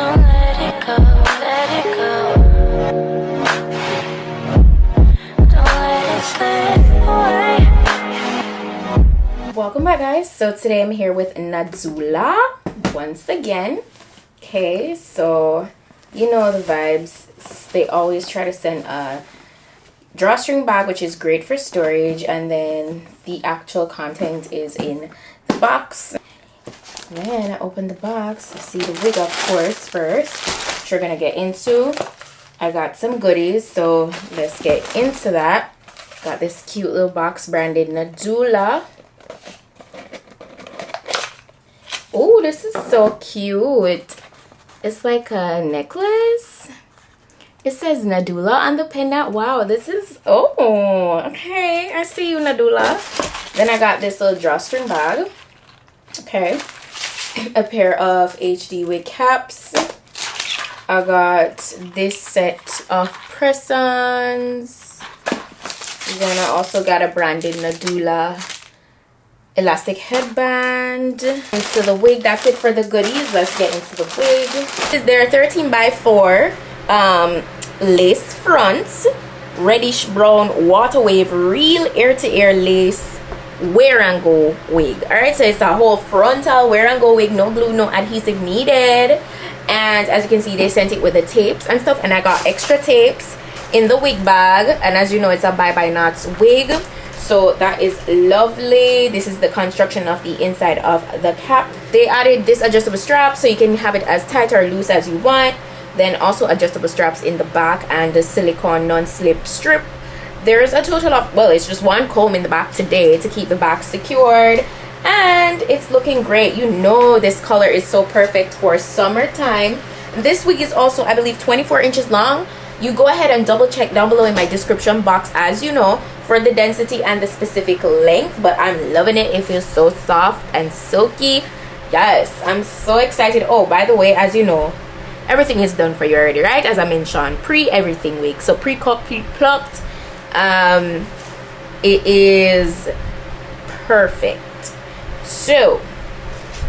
Don't let it go, let it go. Don't let it slip away. Welcome back, guys. So today I'm here with Nadula once again. Okay, so you know the vibes. They always try to send a drawstring bag, which is great for storage, and then the actual content is in the box. Then I open the box. I see the wig, of course, first, which we're gonna get into. I got some goodies, so let's get into that. Got this cute little box branded Nadula. Oh, this is so cute. It's like a necklace. It says Nadula on the pendant. Wow, this is, oh, okay. I see you, Nadula. Then I got this little drawstring bag. Okay. A pair of HD wig caps. I got this set of press-ons. Then I also got a branded Nadula elastic headband. Into the wig. That's it for the goodies. Let's get into the wig. Is there 13 by 4 lace fronts, reddish brown water wave real ear-to-ear lace wear and go wig. All right, so it's a whole frontal wear and go wig, no glue, no adhesive needed. And as you can see, they sent it with the tapes and stuff, and I got extra tapes in the wig bag. And as you know, it's a bye-bye knots wig, so that is lovely. This is the construction of the inside of the cap. They added this adjustable strap, so you can have it as tight or loose as you want. Then also adjustable straps in the back and the silicone non-slip strip. There's a total of, well, it's just one comb in the back today to keep the back secured, and it's looking great. You know this color is so perfect for summertime. This wig is also, I believe, 24 inches long. You go ahead and double check down below in my description box, as you know, for the density and the specific length. But I'm loving it. It feels so soft and silky. Yes, I'm so excited. Oh, by the way, as you know, everything is done for you already, right? As I mentioned, pre-everything wig. So pre-cut, pre-plucked. It is perfect. So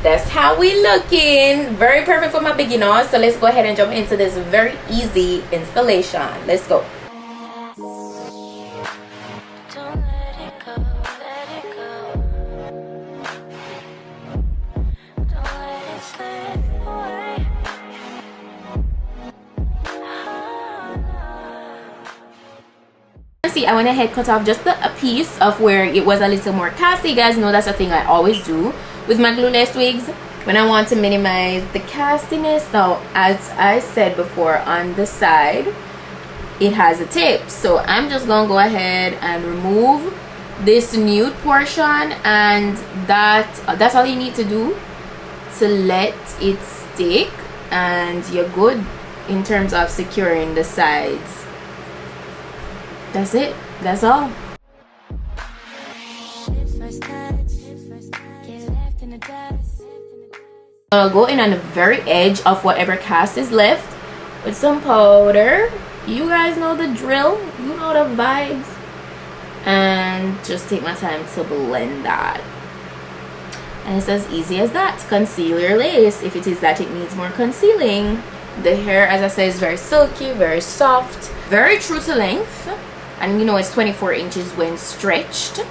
that's how we looking. Very perfect for my beginners. So let's go ahead and jump into this very easy installation. Let's go. Don't let it go, let it go. Don't let it slip away. See, I went ahead, cut off just a piece of where it was a little more cast. You guys know that's a thing I always do with my glueless wigs when I want to minimize the castiness. Now, as I said before, on the side it has a tip, so I'm just gonna go ahead and remove this nude portion, and that's all you need to do to let it stick, and you're good in terms of securing the sides. That's it. That's all. I'll go in on the very edge of whatever cast is left with some powder. You guys know the drill. You know the vibes. And just take my time to blend that. And it's as easy as that. Conceal your lace if it is that it needs more concealing. The hair, as I said, is very silky, very soft, very true to length. And you know it's 24 inches when stretched.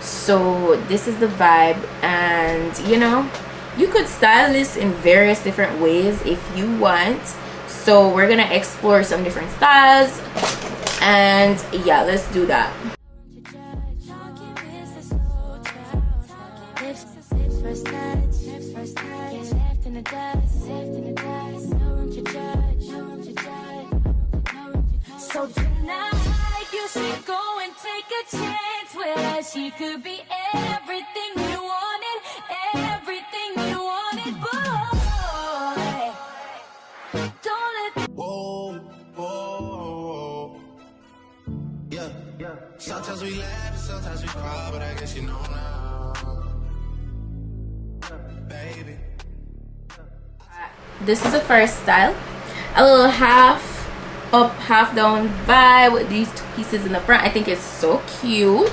So this is the vibe, and you know you could style this in various different ways if you want. So we're gonna explore some different styles, and yeah, let's do that. So tonight you should go and take a chance with her. She could be everything you wanted, everything you wanted, boy. Don't let. Whoa, whoa, yeah, yeah. Sometimes we laugh and sometimes we cry, but I guess you know now, baby. This is the first style, a little half up, half down vibe with these two pieces in the front. I think it's so cute.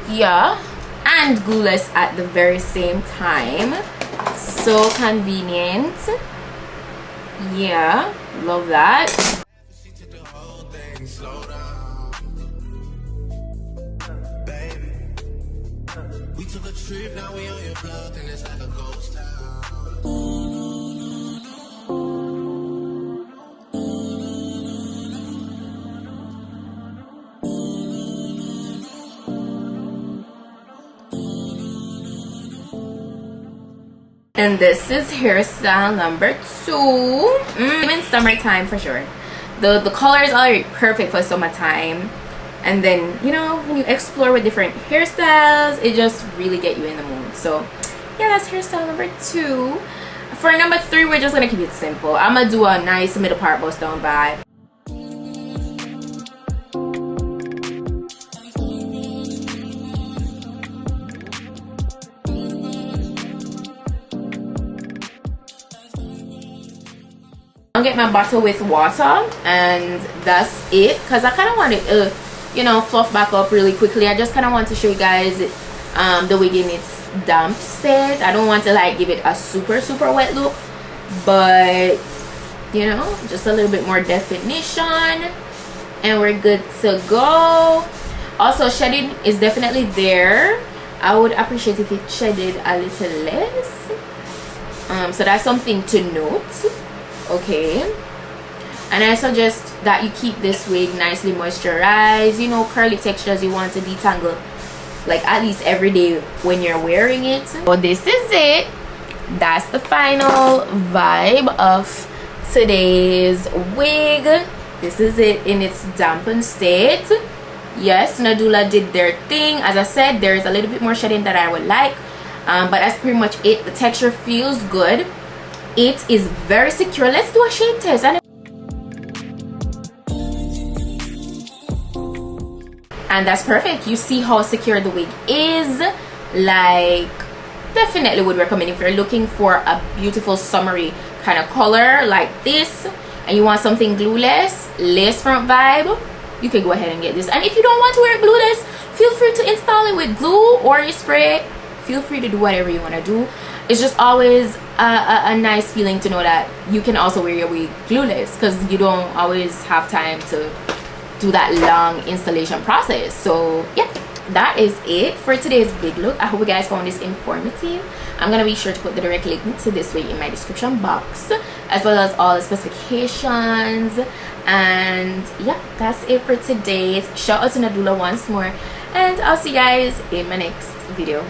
Yeah, and glueless at the very same time. So convenient. Yeah, love that. She took the whole thing, slow down. Baby, we took a trip, now we on your block, and it's like a ghost town. And this is hairstyle number 2. Even summertime for sure. The colors are perfect for summertime. And then, you know, when you explore with different hairstyles, it just really get you in the mood. So yeah, that's hairstyle number 2. For number 3, we're just gonna keep it simple. I'm gonna do a nice middle part bust down vibe. I'll get my bottle with water, and that's it, because I kind of want to you know, fluff back up really quickly. I just kind of want to show you guys the wig in its damp state. I don't want to like give it a super wet look, but you know, just a little bit more definition, and we're good to go. Also, shedding is definitely there. I would appreciate if it shedded a little less, so that's something to note. Okay, and I suggest that you keep this wig nicely moisturized. You know, curly textures you want to detangle like at least every day when you're wearing it. So this is it. That's the final vibe of today's wig. This is it in its dampened state. Yes, Nadula did their thing. As I said, there is a little bit more shedding that I would like, but that's pretty much it. The texture feels good. It is very secure. Let's do a shade test. And that's perfect. You see how secure the wig is. Like, definitely would recommend if you're looking for a beautiful summery kind of color like this, and you want something glueless, lace front vibe, you can go ahead and get this. And if you don't want to wear it glueless, feel free to install it with glue or you spray it. Feel free to do whatever you want to do. It's just always a nice feeling to know that you can also wear your wig glueless, because you don't always have time to do that long installation process. So yeah, that is it for today's wig look. I hope you guys found this informative. I'm gonna be sure to put the direct link to this wig in my description box, as well as all the specifications. And yeah, that's it for today. Shout out to Nadula once more, and I'll see you guys in my next video.